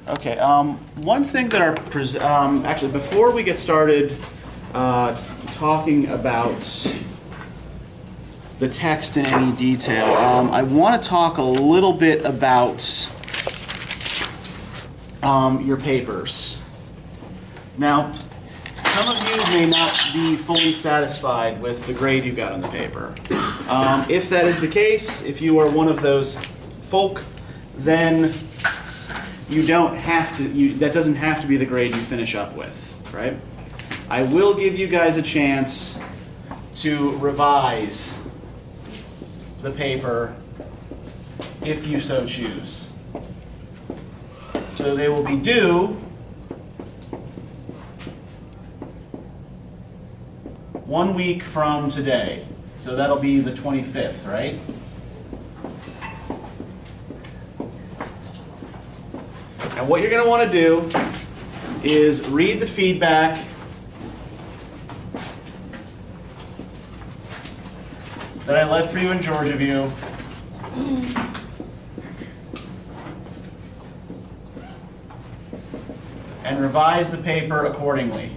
Okay, one thing that actually, before we get started talking about the text in any detail, I want to talk a little bit about your papers. Now, some of you may not be fully satisfied with the grade you got on the paper. If that is the case, if you are one of those folk, then you don't have to, that doesn't have to be the grade you finish up with, right? I will give you guys a chance to revise the paper if you so choose. So they will be due 1 week from today. So that'll be the 25th, right? And what you're going to want to do is read the feedback that I left for you in Georgia View. And revise the paper accordingly.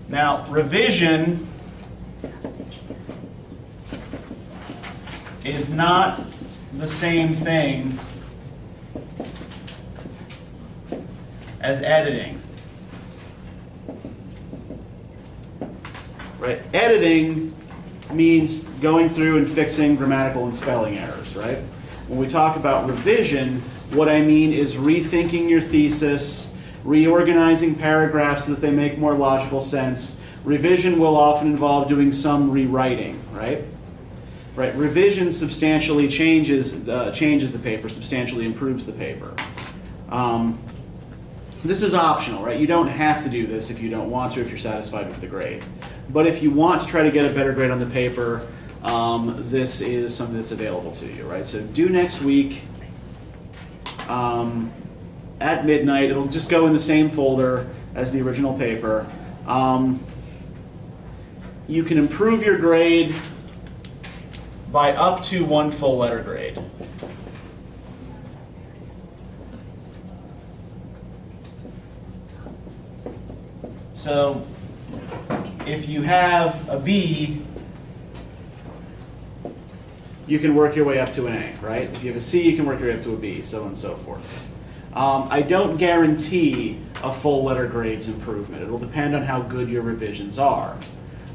Now, revision is not the same thing as editing. Right? Editing means going through and fixing grammatical and spelling errors, right? When we talk about revision, what I mean is rethinking your thesis, reorganizing paragraphs so that they make more logical sense. Revision will often involve doing some rewriting, right? Right, revision substantially changes the paper, substantially improves the paper. This is optional, right? You don't have to do this if you don't want to, if you're satisfied with the grade. But if you want to try to get a better grade on the paper, this is something that's available to you, right? So due next week at midnight. It'll just go in the same folder as the original paper. You can improve your grade by up to 1 full letter grade. So if you have a B, you can work your way up to an A, right? If you have a C, you can work your way up to a B, so on and so forth. I don't guarantee a full letter grade's improvement. It'll depend on how good your revisions are.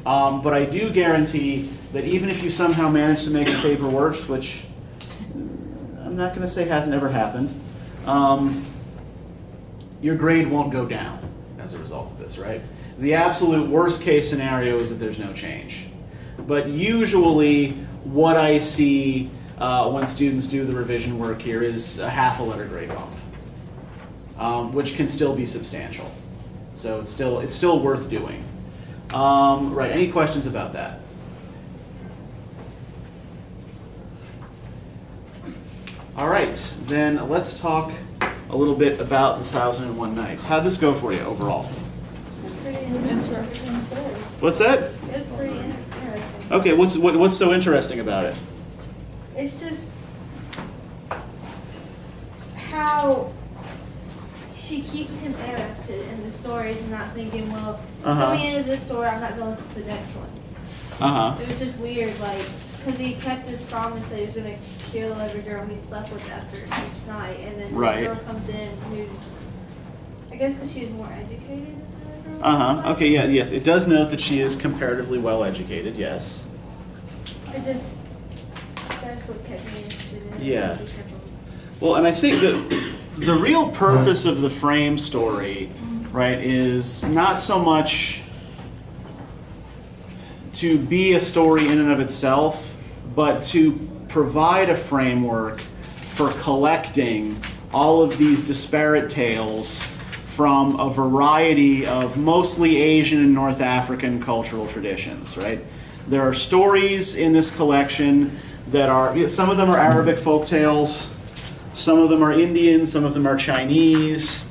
But I do guarantee that even if you somehow manage to make the paper worse, which I'm not going to say hasn't ever happened, your grade won't go down as a result of this, right? The absolute worst case scenario is that there's no change. But usually what I see when students do the revision work here is a half a letter grade bump, which can still be substantial. So it's still worth doing. Right, any questions about that? All right, then let's talk a little bit about the 1001 Nights. How'd this go for you overall? It's pretty interesting story. What's that? It's pretty interesting. Okay, what's so interesting about it? It's just how she keeps him interested in the stories and not thinking, well, coming into this story, I'm not going to the next one. It was just weird, like, because he kept his promise that he was going to kill every girl he slept with after each night, and then this girl comes in who's, I guess because she was more educated than the other girl. Okay, yeah, yes. It does note that she is comparatively well educated, yes. That's what kept me interested in it. Yeah. Well, and I think that the real purpose of the frame story, right, is not so much to be a story in and of itself, but to provide a framework for collecting all of these disparate tales from a variety of mostly Asian and North African cultural traditions, right? There are stories in this collection that are, some of them are Arabic folk tales, some of them are Indian, some of them are Chinese.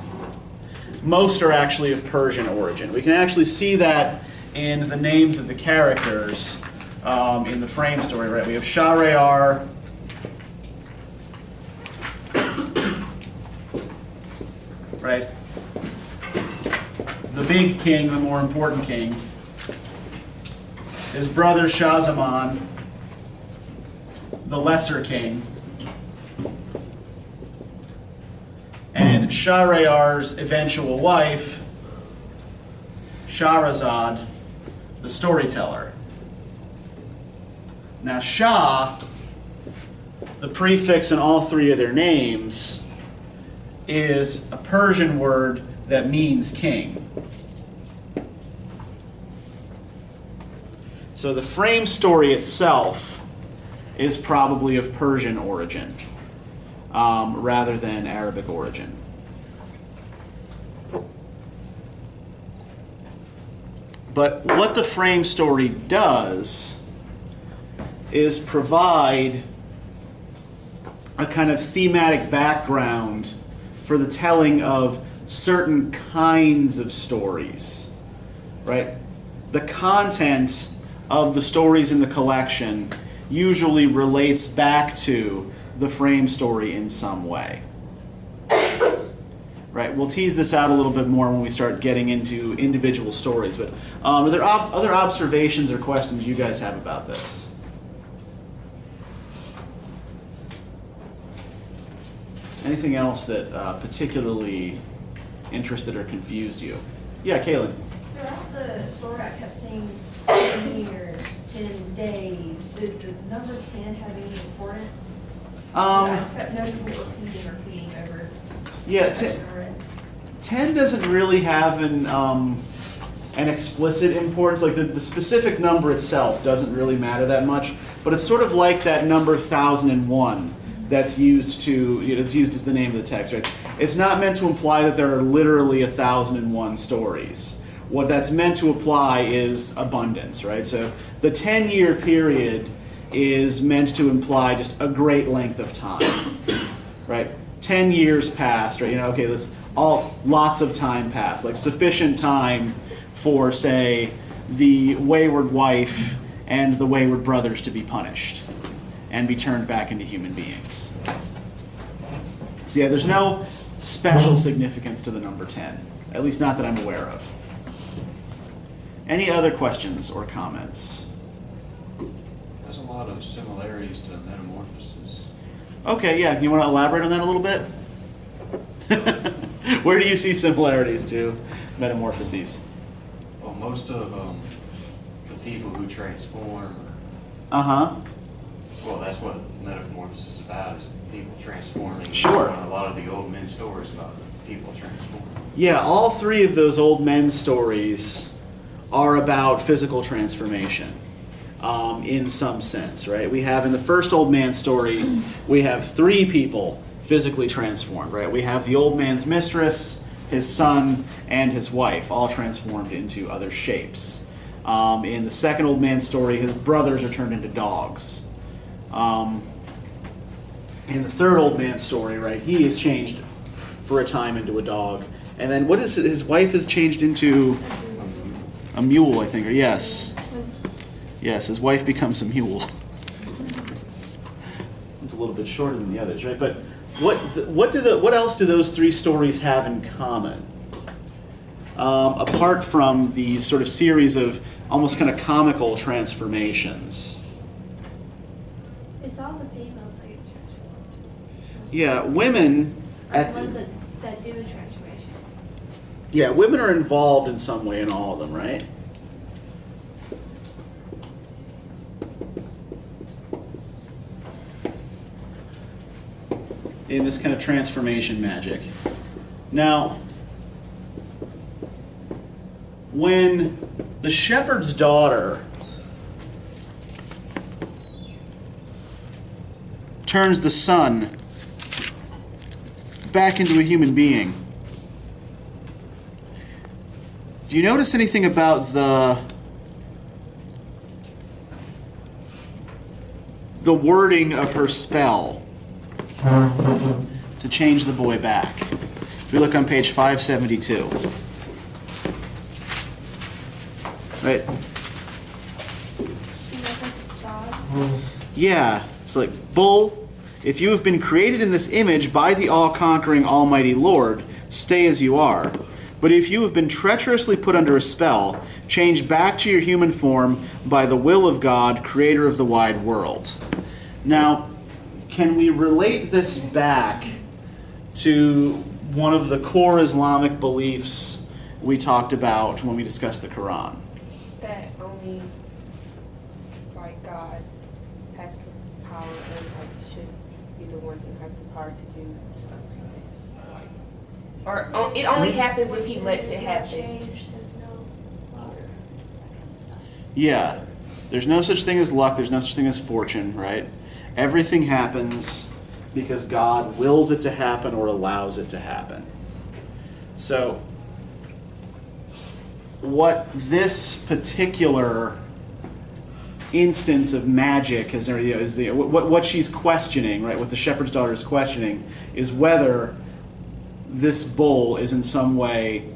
Most are actually of Persian origin. We can actually see that in the names of the characters in the frame story, right? We have Shahryar, right? The big king, the more important king. His brother Shahzaman, the lesser king. And Shahrayar's eventual wife, Shahrazad, the storyteller. Now Shah, the prefix in all three of their names, is a Persian word that means king. So the frame story itself is probably of Persian origin rather than Arabic origin. But what the frame story does is provide a kind of thematic background for the telling of certain kinds of stories, right? The content of the stories in the collection usually relates back to the frame story in some way. Right, we'll tease this out a little bit more when we start getting into individual stories, but are there other observations or questions you guys have about this? Anything else that particularly interested or confused you? Yeah, Kaylin. Throughout the story, I kept saying 10 years, 10 days. Did the number 10 have any importance? I kept noticing it repeating over. Yeah, 10 doesn't really have an explicit importance. Like the specific number itself doesn't really matter that much, but it's sort of like that number 1001 that's used to, it's used as the name of the text, right? It's not meant to imply that there are literally 1001 stories. What that's meant to apply is abundance, right? So the 10-year period is meant to imply just a great length of time, right? 10 years passed, right? Okay, lots of time passed, like sufficient time for, say, the wayward wife and the wayward brothers to be punished and be turned back into human beings. So yeah, there's no special significance to the number 10, at least not that I'm aware of. Any other questions or comments? There's a lot of similarities to Metamorphosis. Okay, yeah, you want to elaborate on that a little bit? Where do you see similarities to Metamorphoses? Well, most of the people who transform, well, that's what Metamorphosis is about, is people transforming. Sure. A lot of the old men stories about people transforming. Yeah, all three of those old men stories are about physical transformation. In some sense, right? We have in the first old man story, we have three people physically transformed, right? We have the old man's mistress, his son, and his wife, all transformed into other shapes. In the second old man story, his brothers are turned into dogs. In the third old man story, right, he is changed for a time into a dog. And then what is it? His wife is changed into a mule, I think, or yes. Yes, his wife becomes a mule. It's a little bit shorter than the others, right? But what else do those three stories have in common? Apart from the sort of series of almost kind of comical transformations. It's all the females that get transformed. Yeah, women Are the ones that do the transformation. Yeah, women are involved in some way in all of them, right? In this kind of transformation magic. Now, when the shepherd's daughter turns the son back into a human being, do you notice anything about the wording of her spell to change the boy back? If we look on page 572. Right? Yeah, it's like, Bull, if you have been created in this image by the all-conquering Almighty Lord, stay as you are. But if you have been treacherously put under a spell, change back to your human form by the will of God, creator of the wide world. Now, can we relate this back to one of the core Islamic beliefs we talked about when we discussed the Quran? That only, like, God has the power, and like should be the one who has the power to do stuff like this. Like, or it only happens if he lets it happen. Yeah. There's no such thing as luck, there's no such thing as fortune, right? Everything happens because God wills it to happen or allows it to happen. So, what this particular instance of magic is, what she's questioning, right? What the shepherd's daughter is questioning is whether this bull is in some way,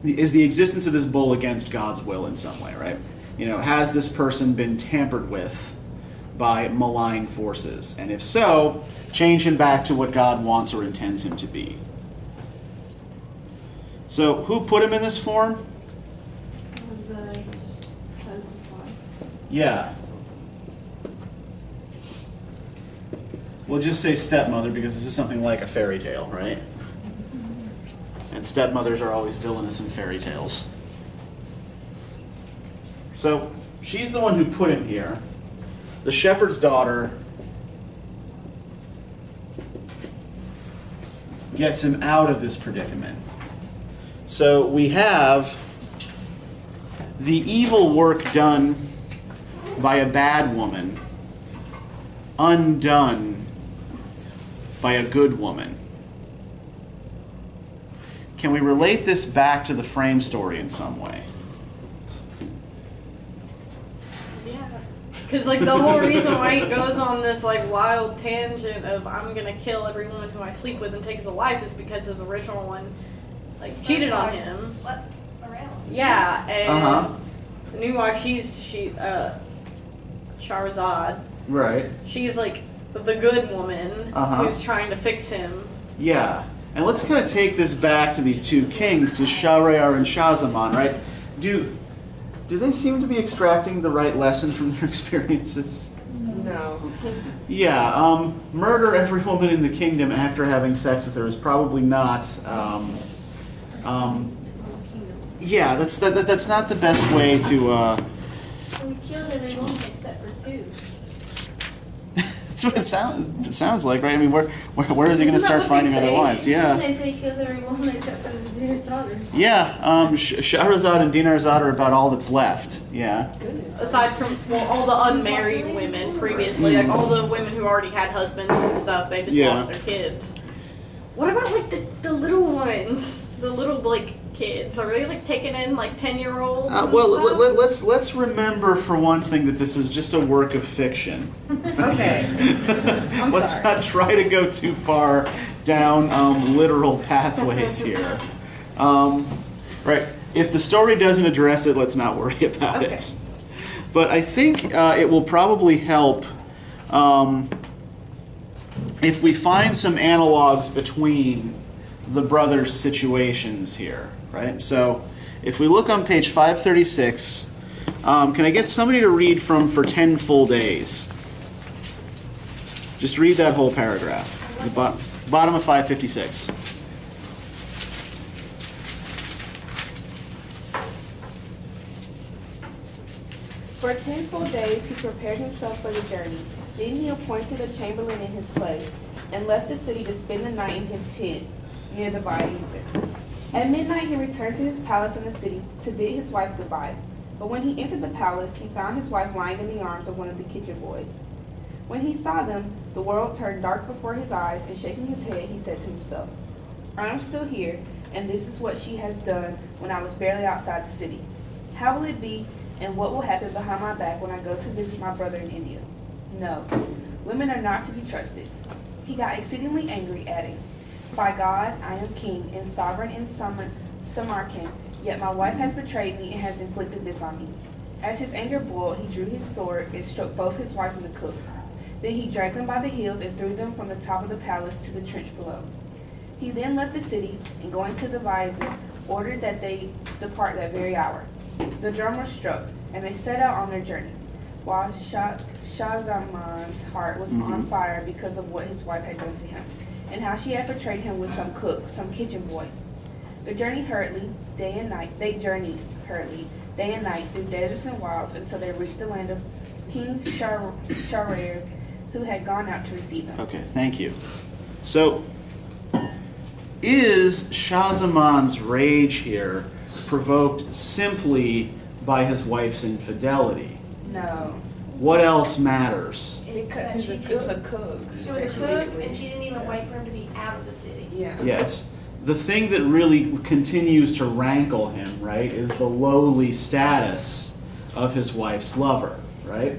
is the existence of this bull against God's will in some way, right? Has this person been tampered with by malign forces? And if so, change him back to what God wants or intends him to be. So, who put him in this form? Yeah. We'll just say stepmother because this is something like a fairy tale, right? And stepmothers are always villainous in fairy tales. So, she's the one who put him here. The shepherd's daughter gets him out of this predicament. So we have the evil work done by a bad woman undone by a good woman. Can we relate this back to the frame story in some way? Because, like, the whole reason why he goes on this, like, wild tangent of I'm going to kill every woman who I sleep with and take as a wife is because his original one, like, cheated on him. Slept around. Yeah, and the new wife, she Shahrazad. Right. She's, like, the good woman who's trying to fix him. Yeah. And let's kind of take this back to these two kings, to Shahryar and Shahzaman, right? Do they seem to be extracting the right lesson from their experiences? No. Yeah, murder every woman in the kingdom after having sex with her is probably not. Yeah, that's not the best way to. We killed every woman except for two. That's what it sounds like, right? I mean, where is he going to start finding other wives? Yeah. They say he kills every woman except for the Vizier's daughters. Yeah, Shahrazad and Dinarzad are about all that's left. Yeah. Aside from all the unmarried women previously, like all the women who already had husbands and stuff, they just lost their kids. What about like the little ones, the little like kids? Are they like taking in like 10-year-olds? Well, let's remember for one thing that this is just a work of fiction. Okay. Let's not try to go too far down literal pathways here. Right. If the story doesn't address it, let's not worry about it. But I think it will probably help if we find some analogs between the brothers' situations here, right? So if we look on page 536, can I get somebody to read from For 10 Full Days? Just read that whole paragraph, the bottom of 556. For 10 full days he prepared himself for the journey. Then he appointed a chamberlain in his place, and left the city to spend the night in his tent, near the Ba'izir. At midnight he returned to his palace in the city to bid his wife goodbye. But when he entered the palace, he found his wife lying in the arms of one of the kitchen boys. When he saw them, the world turned dark before his eyes, and shaking his head, he said to himself, I am still here, and this is what she has done when I was barely outside the city. How will it be, and what will happen behind my back when I go to visit my brother in India? No, women are not to be trusted. He got exceedingly angry, adding, By God, I am king and sovereign in Samarkand, yet my wife has betrayed me and has inflicted this on me. As his anger boiled, he drew his sword and struck both his wife and the cook. Then he dragged them by the heels and threw them from the top of the palace to the trench below. He then left the city and going to the vizier, ordered that they depart that very hour. The drum was struck, and they set out on their journey, while Shah-Zaman's heart was on fire because of what his wife had done to him, and how she had betrayed him with some cook, some kitchen boy. They journeyed hurriedly, day and night, through deserts and wilds, until they reached the land of King Shahryar, who had gone out to receive them. Okay, thank you. So, is Shah-Zaman's rage here provoked simply by his wife's infidelity? No. What else matters? It was a cook. She was a cook, and she didn't even wait for him to be out of the city. Yeah. Yeah, it's the thing that really continues to rankle him, right, is the lowly status of his wife's lover, right?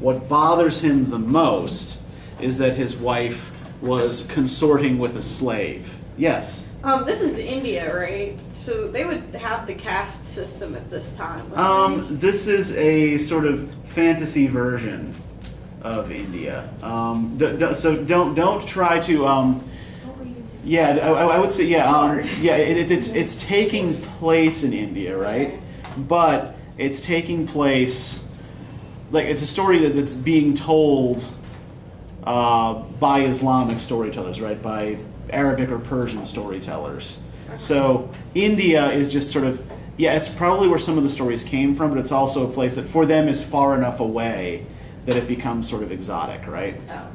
What bothers him the most is that his wife was consorting with a slave. Yes? This is India, right? So they would have the caste system at this time. This is a sort of fantasy version of India. So don't try to. Yeah, I would say it's taking place in India, right? But it's taking place, like, it's a story that's being told by Islamic storytellers, right? By Arabic or Persian storytellers. So India is just sort of, it's probably where some of the stories came from, but it's also a place that for them is far enough away that it becomes sort of exotic, right? Oh.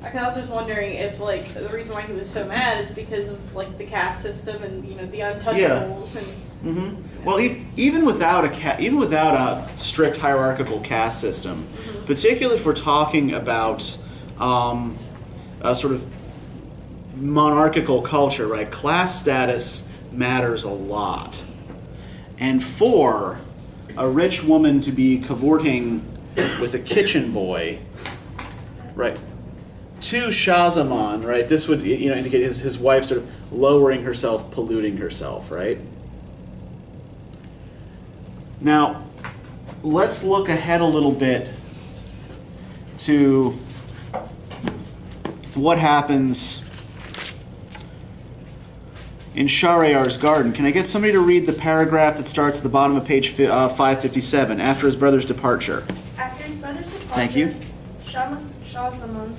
Okay, I was just wondering if, like, the reason why he was so mad is because of, like, the caste system and, you know, the untouchables and. Well, even without a strict hierarchical caste system, particularly if we're talking about a sort of monarchical culture, right? Class status matters a lot, and for a rich woman to be cavorting with a kitchen boy, right? To Shah-Zaman, right? This would indicate his wife sort of lowering herself, polluting herself, right? Now, let's look ahead a little bit to what happens in Shahryar's garden. Can I get somebody to read the paragraph that starts at the bottom of page 557, after his brother's departure? After his brother's departure, Thank you. Shah-Zaman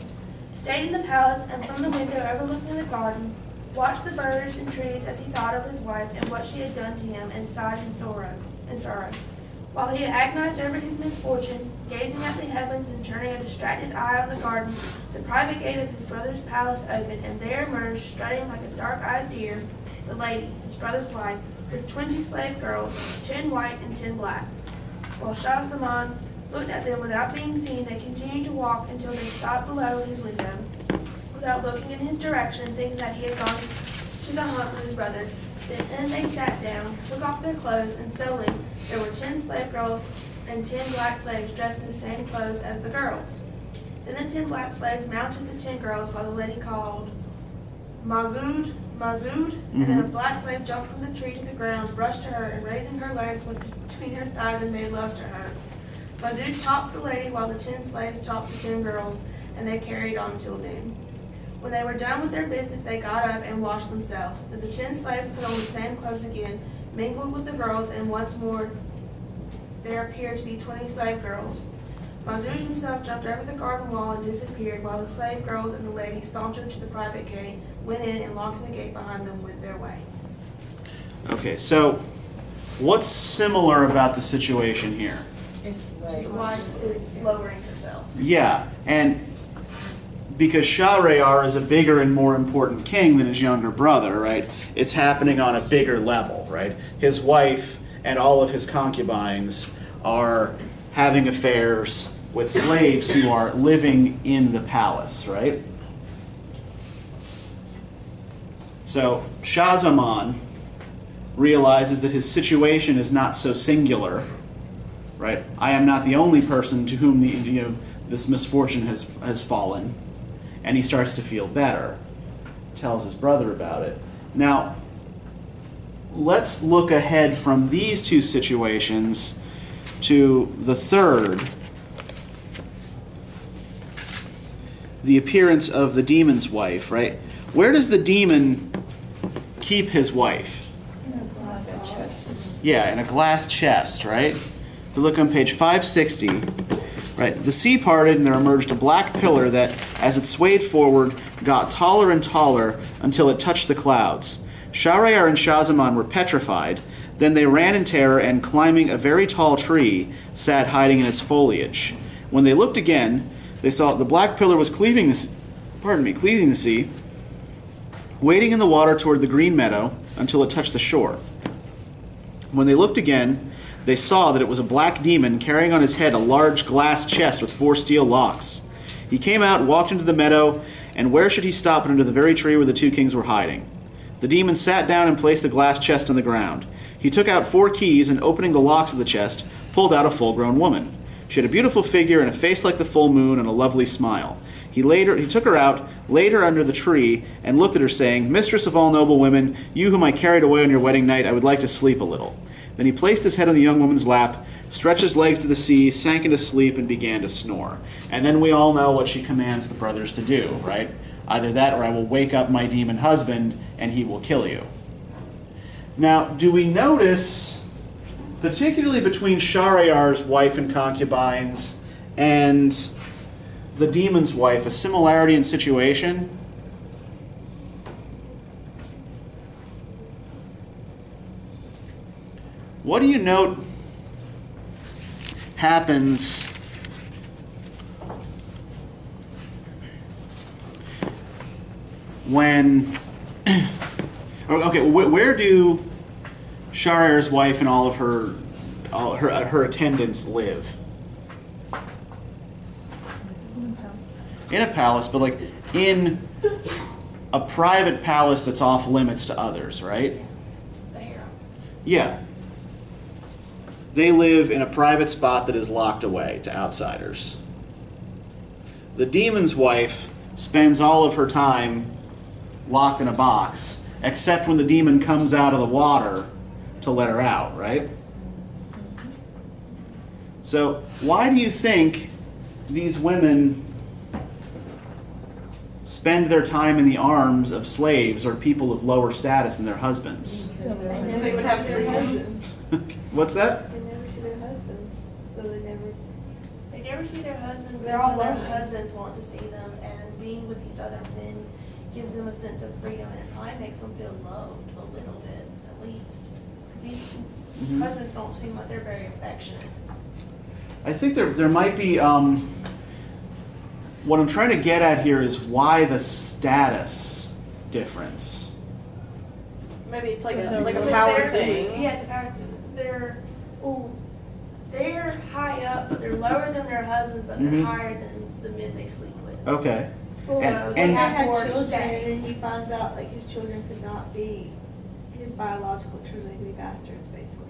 stayed in the palace, and from the window overlooking the garden, watched the birds and trees as he thought of his wife and what she had done to him, and sighed in sorrow. While he agonized over his misfortune, gazing at the heavens and turning a distracted eye on the garden, the private gate of his brother's palace opened, and there emerged, strutting like a dark-eyed deer, the lady, his brother's wife, with 20 slave girls, 10 white and 10 black. While Shah-Zaman looked at them without being seen, they continued to walk until they stopped below his window, without looking in his direction, thinking that he had gone to the hunt with his brother. Then they sat down, took off their clothes, and suddenly there were 10 slave girls and 10 black slaves dressed in the same clothes as the girls. Then the 10 black slaves mounted the 10 girls, while the lady called Mazood, and then a black slave jumped from the tree to the ground, rushed to her, and raising her legs went between her thighs and made love to her. Mazood topped the lady, while the 10 slaves topped the 10 girls, and they carried on till noon. When they were done with their business, they got up and washed themselves. Then the 10 slaves put on the same clothes again, mingled with the girls, and once more there appeared to be 20 slave girls. Mazood himself jumped over the garden wall and disappeared, while the slave girls and the lady sauntered to the private gate, went in, and locking the gate behind them, went their way. Okay, so what's similar about the situation here? The wife is lowering herself. Yeah, and because Shahryar is a bigger and more important king than his younger brother, right? It's happening on a bigger level, right? His wife and all of his concubines are having affairs with slaves who are living in the palace, right? So Shah-Zaman realizes that his situation is not so singular, right? I am not the only person to whom this misfortune has fallen. And he starts to feel better, tells his brother about it. Now, let's look ahead from these two situations to the third, the appearance of the demon's wife, right? where does the demon keep his wife? Yeah, in a glass chest, right? If you look on page 560, right? The sea parted and there emerged a black pillar that, as it swayed forward, got taller and taller until it touched the clouds. Shahryar and Shahzaman were petrified. Then they ran in terror and, climbing a very tall tree, sat hiding in its foliage. When they looked again, they saw the black pillar was cleaving the sea, wading in the water toward the green meadow until it touched the shore. When they looked again, they saw that it was a black demon carrying on his head a large glass chest with 4 steel locks. He came out, walked into the meadow, and where should he stop but under the very tree where the 2 kings were hiding? The demon sat down and placed the glass chest on the ground. He took out 4 keys and, opening the locks of the chest, pulled out a full-grown woman. She had a beautiful figure and a face like the full moon and a lovely smile. He took her out, laid her under the tree, and looked at her, saying, "Mistress of all noble women, you whom I carried away on your wedding night, I would like to sleep a little." Then he placed his head on the young woman's lap, stretched his legs to the sea, sank into sleep, and began to snore. And then we all know what she commands the brothers to do, right? Either that or I will wake up my demon husband and he will kill you. Now, do we notice, particularly between Shahryar's wife and concubines and the demon's wife, a similarity in situation? What do you note happens when... Okay, where do Shahryar's wife and all of her attendants live? In a palace, but like in a private palace that's off limits to others, right? Yeah. They live in a private spot that is locked away to outsiders. The demon's wife spends all of her time locked in a box, except when the demon comes out of the water to let her out, right? So why do you think these women spend their time in the arms of slaves or people of lower status than their husbands? They would have freedom. What's that? They never see their husbands, so they never see their husbands They're all until their lonely. husbands want to see them, and being with these other men gives them a sense of freedom, and it probably makes them feel loved a little bit, at least. Because these husbands don't seem like they're very affectionate. I think there might be, what I'm trying to get at here is why the status difference. Maybe it's like a Because power they're- thing. Yeah, it's a power thing. They're high up, but they're lower than their husbands, but they're higher than the men they sleep with. Okay. So And- they and- have had more children, say. and he finds out like his children could not be his biological children; they could be bastards, basically.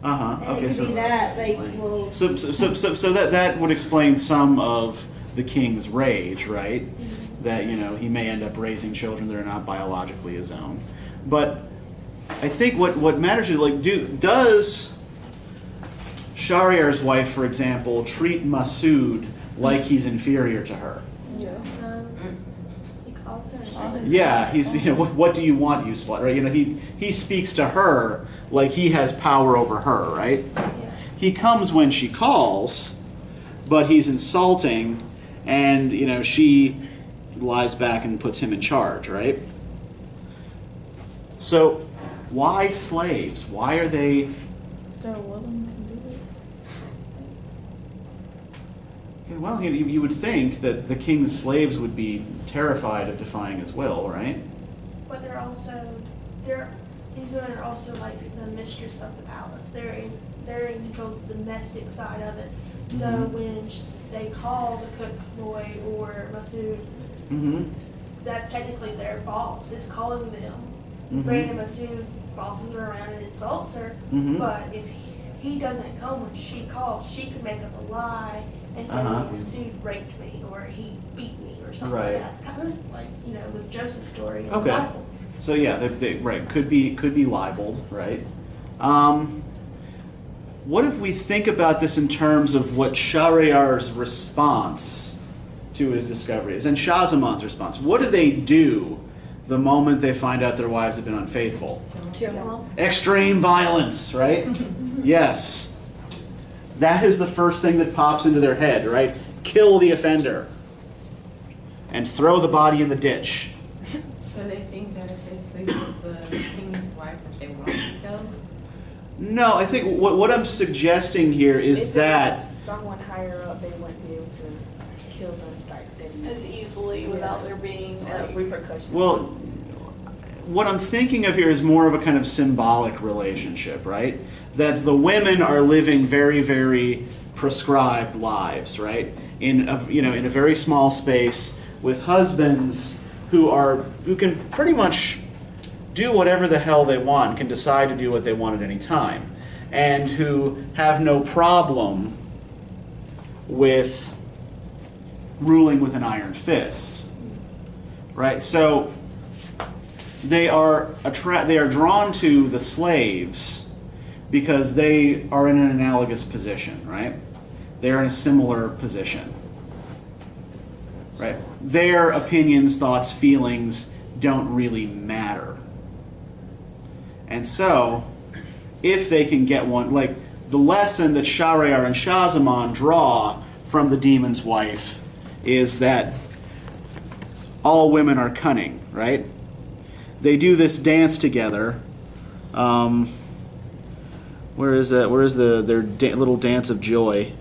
And Okay. it could So be that they will. so that would explain some of the king's rage, right? That, you know, he may end up raising children that are not biologically his own. But I think what matters is, like, does Shahryar's wife, for example, treat Masood like he's inferior to her? He calls her. Yeah, he's, you know, what do you want, you slut, right? You know, he speaks to her like he has power over her, right? Yeah. He comes when she calls, but he's insulting, and, you know, she lies back and puts him in charge, right? So why slaves? Why are they... They're willing to do it. Well, you would think that the king's slaves would be terrified of defying his will, right? But these women are also like the mistress of the palace. They're in control of the domestic side of it. So when they call the cook boy or Masood, that's technically their boss is calling them. Brandon Masood bosses her around and insults her. But if he doesn't come when she calls, she could make up a lie and say, Masood raped me or he beat me or something Right. like that. Kind of like, you know, with Joseph's story in the Okay. Bible. So yeah, they right, could be libeled, right? What if we think about this in terms of what Shahryar's response to his discovery is, and Shahzaman's response? What do they do the moment they find out their wives have been unfaithful. Kill him. Extreme violence, right? Yes. That is the first thing that pops into their head, right? Kill the offender. And throw the body in the ditch. So they think that if they sleep with the king's wife, that they won't be killed? No, I think what I'm suggesting here is If that... there's someone higher up, they wouldn't be able to kill them As easily without there being like, repercussions. Well, what I'm thinking of here is more of a kind of symbolic relationship, right? That the women are living very, very prescribed lives, right? In a very small space with husbands who can pretty much do whatever the hell they want, can decide to do what they want at any time, and who have no problem with ruling with an iron fist, right? So they are drawn to the slaves because they are in an analogous position, right? They're in a similar position, right? Their opinions, thoughts, feelings don't really matter. And so, if they can get one, like the lesson that Shahryar and Shahzaman draw from the demon's wife is that all women are cunning, right? They do this dance together. Where is that? Where is their little dance of joy?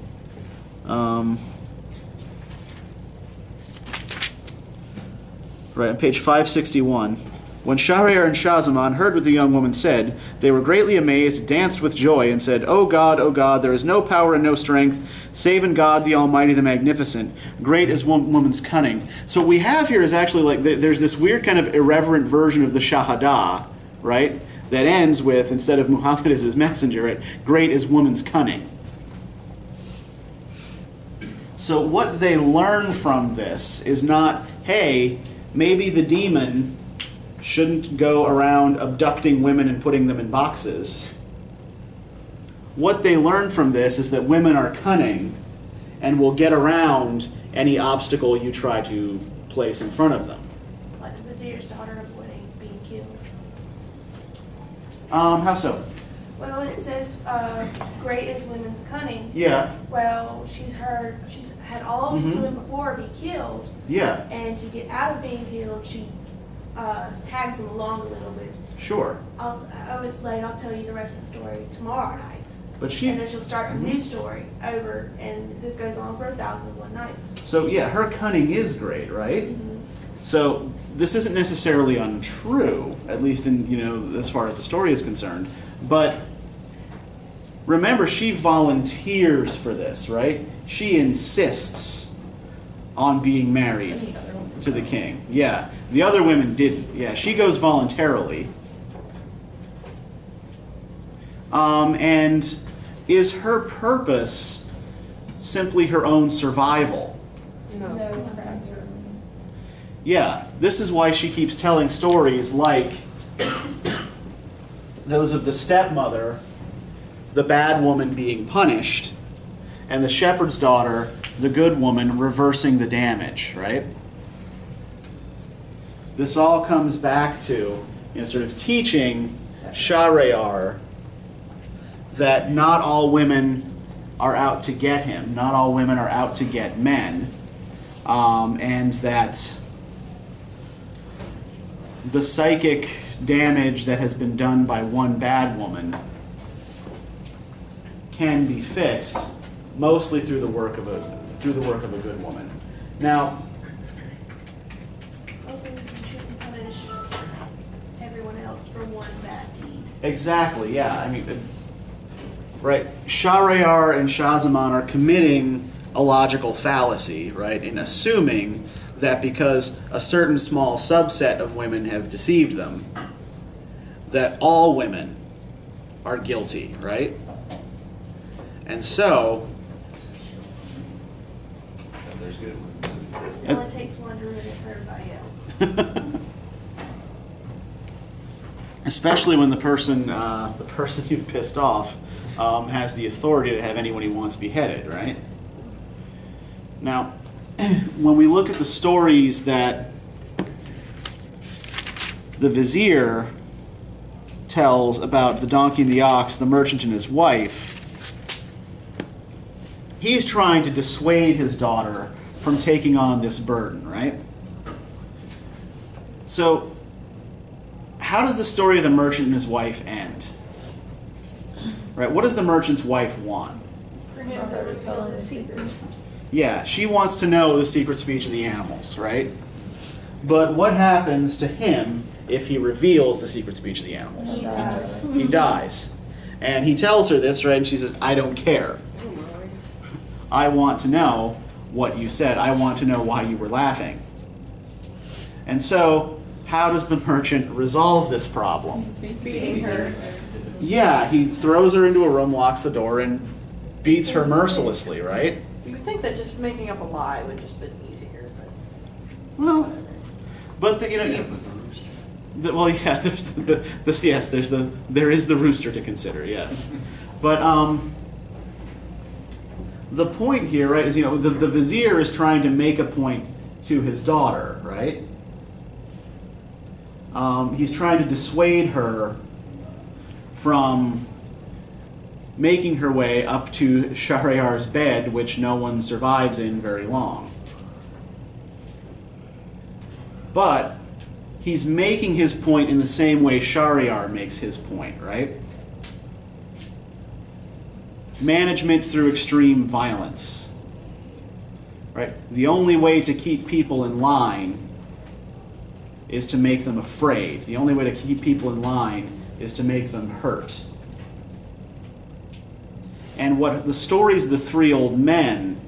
Right on page 561. When Shahryar and Shahzaman heard what the young woman said, they were greatly amazed, danced with joy, and said, O God, there is no power and no strength, save in God the Almighty, the Magnificent. Great is woman's cunning. So what we have here is actually like, there's this weird kind of irreverent version of the Shahada, right? That ends with, instead of Muhammad as his messenger, right? Great is woman's cunning. So what they learn from this is not, hey, maybe the demon shouldn't go around abducting women and putting them in boxes. What they learn from this is that women are cunning and will get around any obstacle you try to place in front of them. Like the vizier's daughter avoiding being killed. How so? Well, it says, great is women's cunning. Yeah. Well, she's had all these women before be killed, Yeah. and to get out of being killed, she tags them along a little bit. Sure. Oh, it's late. I'll tell you the rest of the story tomorrow night. But she. And then she'll start a new story over, and this goes on for 1,001 nights. So yeah, her cunning is great, right? So this isn't necessarily untrue, at least in as far as the story is concerned. But remember, she volunteers for this, right? She insists on being married to the king. Yeah, the other women didn't. Yeah, she goes voluntarily. And is her purpose simply her own survival? No. Yeah, this is why she keeps telling stories like those of the stepmother, the bad woman being punished, and the shepherd's daughter, the good woman, reversing the damage, right? This all comes back to sort of teaching Shahryar that not all women are out to get him, not all women are out to get men, and that the psychic damage that has been done by one bad woman can be fixed mostly through the work of a good woman. Now, Also, you shouldn't punish everyone else for one bad deed. exactly, yeah. I mean, right? Shahryar and Shahzaman are committing a logical fallacy, right, in assuming that because a certain small subset of women have deceived them, that all women are guilty, right? And so, There's good ones. It only takes one to ruin it for everybody else. especially when the person you've pissed off has the authority to have anyone he wants beheaded, right? Now, when we look at the stories that the vizier tells about the donkey and the ox, the merchant and his wife, he's trying to dissuade his daughter from taking on this burden, right? So, how does the story of the merchant and his wife end? Right? What does the merchant's wife want? Yeah, she wants to know the secret speech of the animals, right? But what happens to him if he reveals the secret speech of the animals? He dies. And he tells her this, right? And she says, I don't care. I want to know what you said. I want to know why you were laughing. And so, how does the merchant resolve this problem? Beating her. Yeah, he throws her into a room, locks the door, and beats her mercilessly, right? You would think that just making up a lie would just been easier, but Well, but the, you know, Yeah, you- with the rooster. well, yeah, there is the rooster to consider, yes, but the point here, right, is the vizier is trying to make a point to his daughter, right? He's trying to dissuade her from making her way up to Shahryar's bed, which no one survives in very long. But he's making his point in the same way Shahryar makes his point, right? Management through extreme violence. Right? The only way to keep people in line is to make them afraid. The only way to keep people in line is to make them hurt. And what the stories of the three old men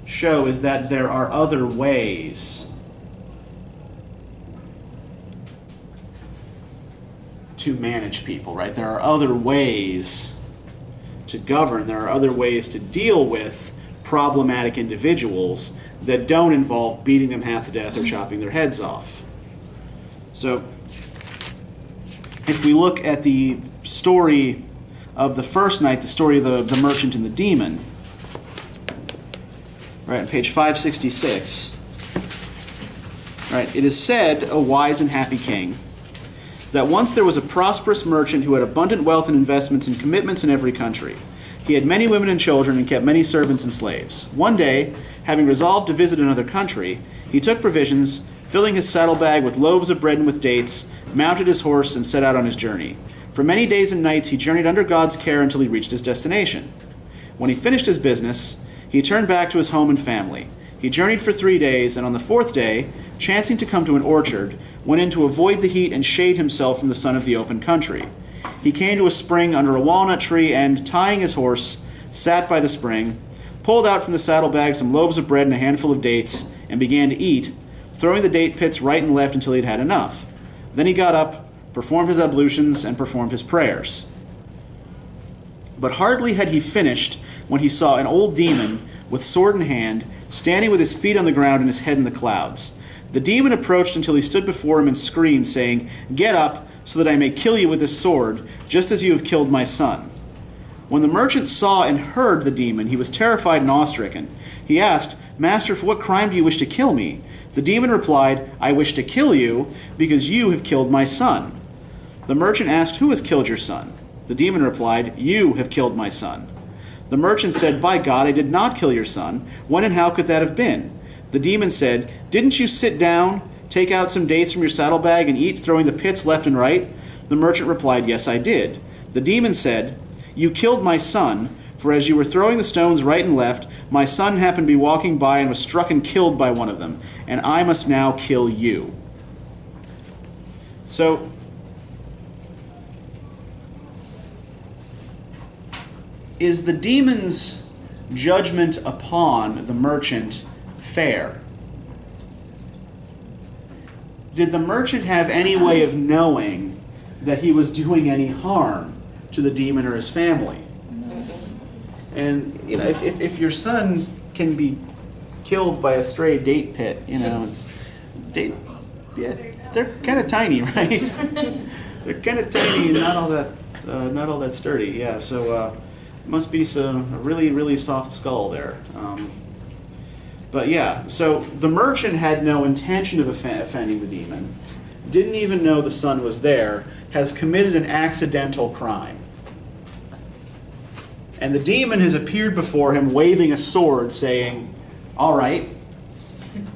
show is that there are other ways to manage people, right? There are other ways to govern. There are other ways to deal with problematic individuals that don't involve beating them half to death or chopping their heads off. So, if we look at the story of the first night, the story of the merchant and the demon, right, on page 566, right, it is said, O wise and happy king, that once there was a prosperous merchant who had abundant wealth and investments and commitments in every country. He had many women and children and kept many servants and slaves. One day, having resolved to visit another country, he took provisions, filling his saddlebag with loaves of bread and with dates, mounted his horse, and set out on his journey. For many days and nights he journeyed under God's care until he reached his destination. When he finished his business, he turned back to his home and family. He journeyed for 3 days, and on the 4th day, chancing to come to an orchard, went in to avoid the heat and shade himself from the sun of the open country. He came to a spring under a walnut tree and, tying his horse, sat by the spring, pulled out from the saddlebag some loaves of bread and a handful of dates, and began to eat, throwing the date pits right and left until he had had enough. Then he got up, performed his ablutions, and performed his prayers. But hardly had he finished when he saw an old demon, with sword in hand, standing with his feet on the ground and his head in the clouds. The demon approached until he stood before him and screamed, saying, Get up, so that I may kill you with this sword, just as you have killed my son. When the merchant saw and heard the demon, he was terrified and awe-stricken. He asked, Master, for what crime do you wish to kill me? The demon replied, I wish to kill you, because you have killed my son. The merchant asked, Who has killed your son? The demon replied, You have killed my son. The merchant said, By God, I did not kill your son. When and how could that have been? The demon said, Didn't you sit down, take out some dates from your saddlebag, and eat, throwing the pits left and right? The merchant replied, Yes, I did. The demon said, You killed my son, for as you were throwing the stones right and left, my son happened to be walking by and was struck and killed by one of them, and I must now kill you. So, is the demon's judgment upon the merchant fair? Did the merchant have any way of knowing that he was doing any harm to the demon or his family? And, you know, if your son can be killed by a stray date pit, you know, yeah, they're kind of tiny, right? They're kind of tiny and not all that sturdy. Yeah, so must be a really, really soft skull there. But yeah, so the merchant had no intention of offending the demon, didn't even know the son was there, has committed an accidental crime. And the demon has appeared before him waving a sword saying, all right,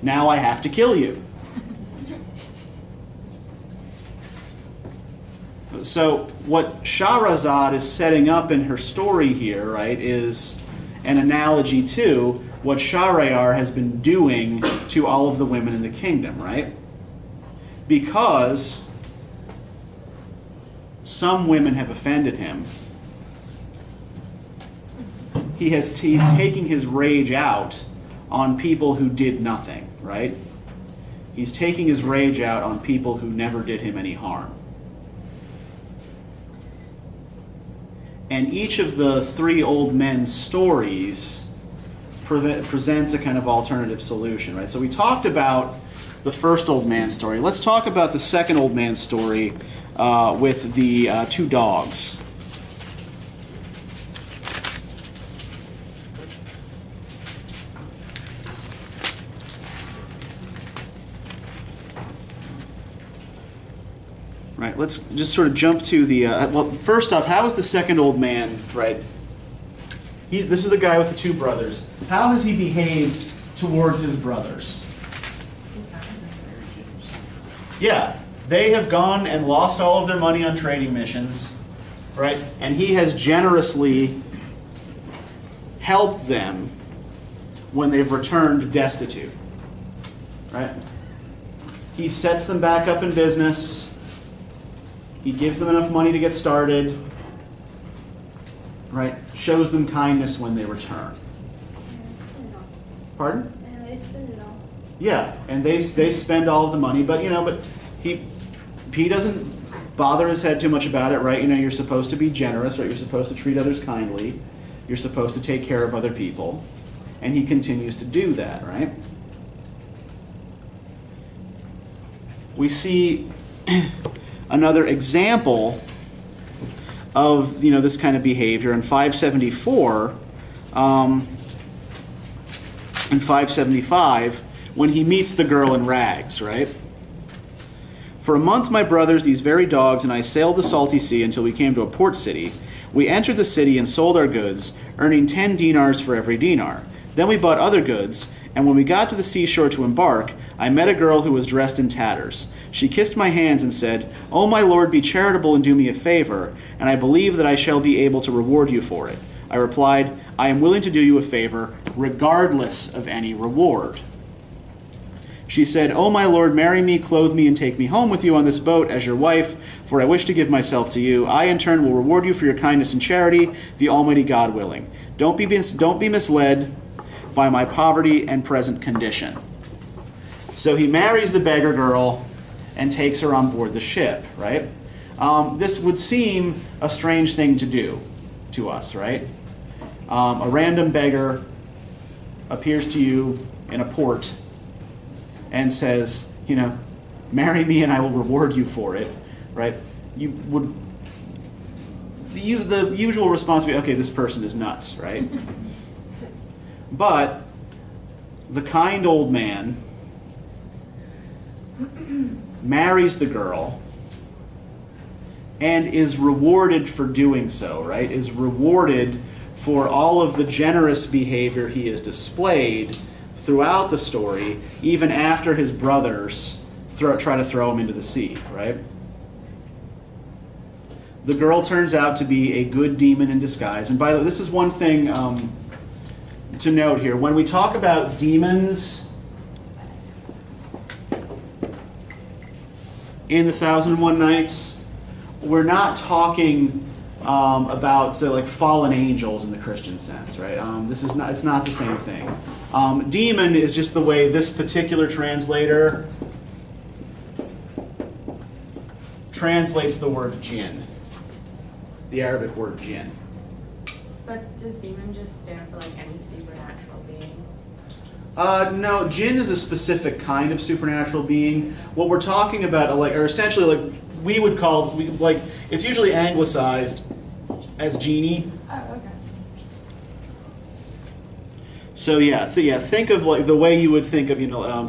now I have to kill you. So what Shahrazad is setting up in her story here, right, is an analogy to what Shahryar has been doing to all of the women in the kingdom, right? Because some women have offended him, he's taking his rage out on people who did nothing, right? He's taking his rage out on people who never did him any harm. And each of the three old men's stories presents a kind of alternative solution, right? So we talked about the first old man story. Let's talk about the second old man story with the two dogs. Right, let's just sort of jump to the, well, first off, how is the second old man, right? This is the guy with the two brothers. How has he behaved towards his brothers? Yeah, they have gone and lost all of their money on trading missions, right? And he has generously helped them when they've returned destitute, right? He sets them back up in business. He gives them enough money to get started, right? Shows them kindness when they return. Pardon? And they spend it all. Yeah, and they spend all of the money, but he doesn't bother his head too much about it, right? You're supposed to be generous, right? You're supposed to treat others kindly. You're supposed to take care of other people, and he continues to do that, right? We see another example of this kind of behavior in 574 and 575 when he meets the girl in rags, right? For a month, my brothers, these very dogs, and I sailed the salty sea until we came to a port city. We entered the city and sold our goods, earning 10 dinars for every dinar. Then we bought other goods, and when we got to the seashore to embark, I met a girl who was dressed in tatters. She kissed my hands and said, "O my lord, be charitable and do me a favor, and I believe that I shall be able to reward you for it." I replied, "I am willing to do you a favor, regardless of any reward." She said, "O my lord, marry me, clothe me, and take me home with you on this boat as your wife, for I wish to give myself to you. I in turn will reward you for your kindness and charity, the Almighty God willing. Don't be misled by my poverty and present condition." So he marries the beggar girl and takes her on board the ship, right? This would seem a strange thing to do to us, right? A random beggar appears to you in a port and says, marry me and I will reward you for it, right? The usual response would be, okay, this person is nuts, right? But the kind old man marries the girl and is rewarded for doing so, right? Is rewarded for all of the generous behavior he has displayed throughout the story, even after his brothers try to throw him into the sea, right? The girl turns out to be a good demon in disguise. And by the way, this is one thing to note here. When we talk about demons in the 1001 Nights, we're not talking about like fallen angels in the Christian sense, right? It's not the same thing. Demon is just the way this particular translator translates the word jinn, the Arabic word jinn. But does demon just stand for like any supernatural being? No, jinn is a specific kind of supernatural being. What we're talking about, or essentially, we would call, it's usually anglicized as genie. Oh, okay. So think of like the way you would think of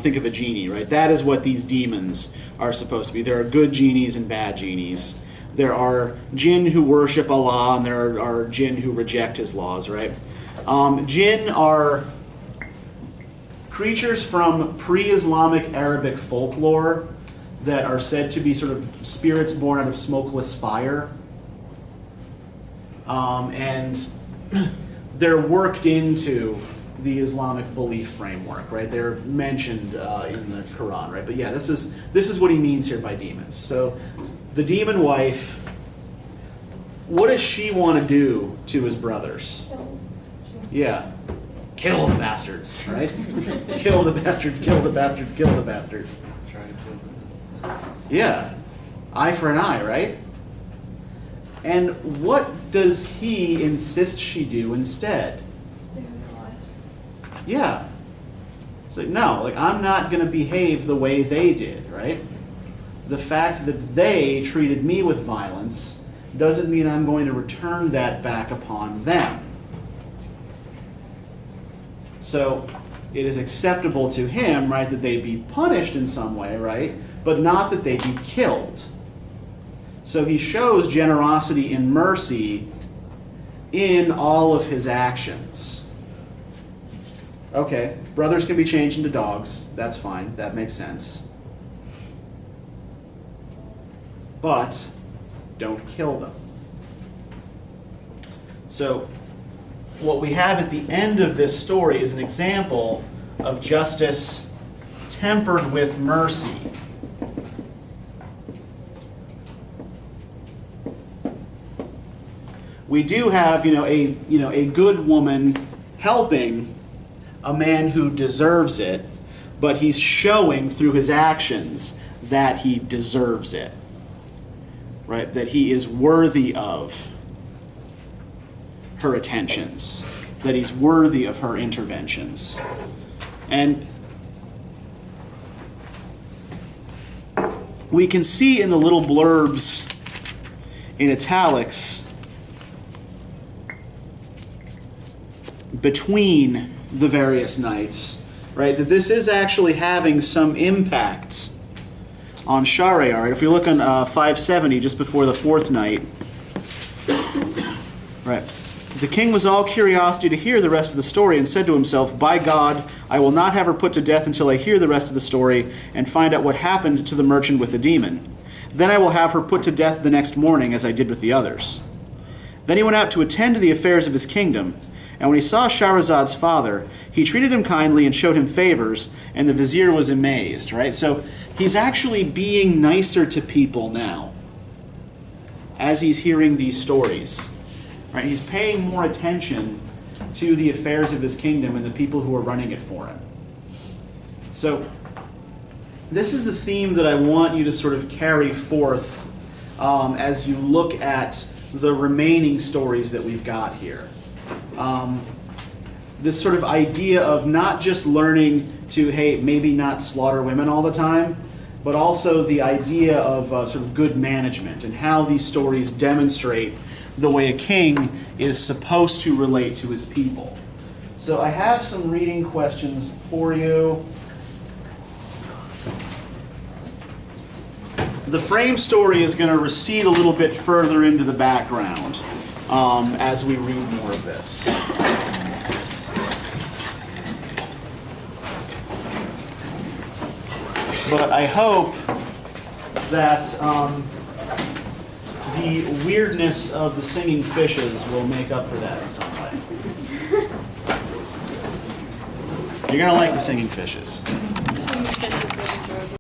think of a genie, right? That is what these demons are supposed to be. There are good genies and bad genies. There are jinn who worship Allah, and there are jinn who reject His laws, right? Jinn are creatures from pre-Islamic Arabic folklore that are said to be sort of spirits born out of smokeless fire, and they're worked into the Islamic belief framework, right? They're mentioned in the Quran, right? But yeah, this is what he means here by demons. So the demon wife, what does she want to do to his brothers? Yeah, kill the bastards, right? Kill the bastards, kill the bastards, kill the bastards. Try to kill them. Yeah, eye for an eye, right? And what does he insist she do instead? Spare their lives. Yeah. It's like, no, like I'm not going to behave the way they did, right? The fact that they treated me with violence doesn't mean I'm going to return that back upon them. So it is acceptable to him, right, that they be punished in some way, right, but not that they be killed. So he shows generosity and mercy in all of his actions. Okay, brothers can be changed into dogs. That's fine. That makes sense. But don't kill them. So what we have at the end of this story is an example of justice tempered with mercy. We do have, a good woman helping a man who deserves it, but he's showing through his actions that he deserves it, right? That he is worthy of her attentions, that he's worthy of her interventions. And we can see in the little blurbs in italics between the various nights, right, that this is actually having some impact on Shahryar. Right? If we look on 570, just before the fourth night, right, the king was all curiosity to hear the rest of the story and said to himself, "By God, I will not have her put to death until I hear the rest of the story and find out what happened to the merchant with the demon. Then I will have her put to death the next morning, as I did with the others." Then he went out to attend to the affairs of his kingdom. And when he saw Shahrazad's father, he treated him kindly and showed him favors, and the vizier was amazed, right? So he's actually being nicer to people now as he's hearing these stories, right? He's paying more attention to the affairs of his kingdom and the people who are running it for him. So this is the theme that I want you to sort of carry forth as you look at the remaining stories that we've got here. This sort of idea of not just learning to, hey, maybe not slaughter women all the time, but also the idea of sort of good management and how these stories demonstrate the way a king is supposed to relate to his people. So I have some reading questions for you. The frame story is going to recede a little bit further into the background as we read more of this. But I hope that the weirdness of the singing fishes will make up for that in some way. You're going to like the singing fishes. So you can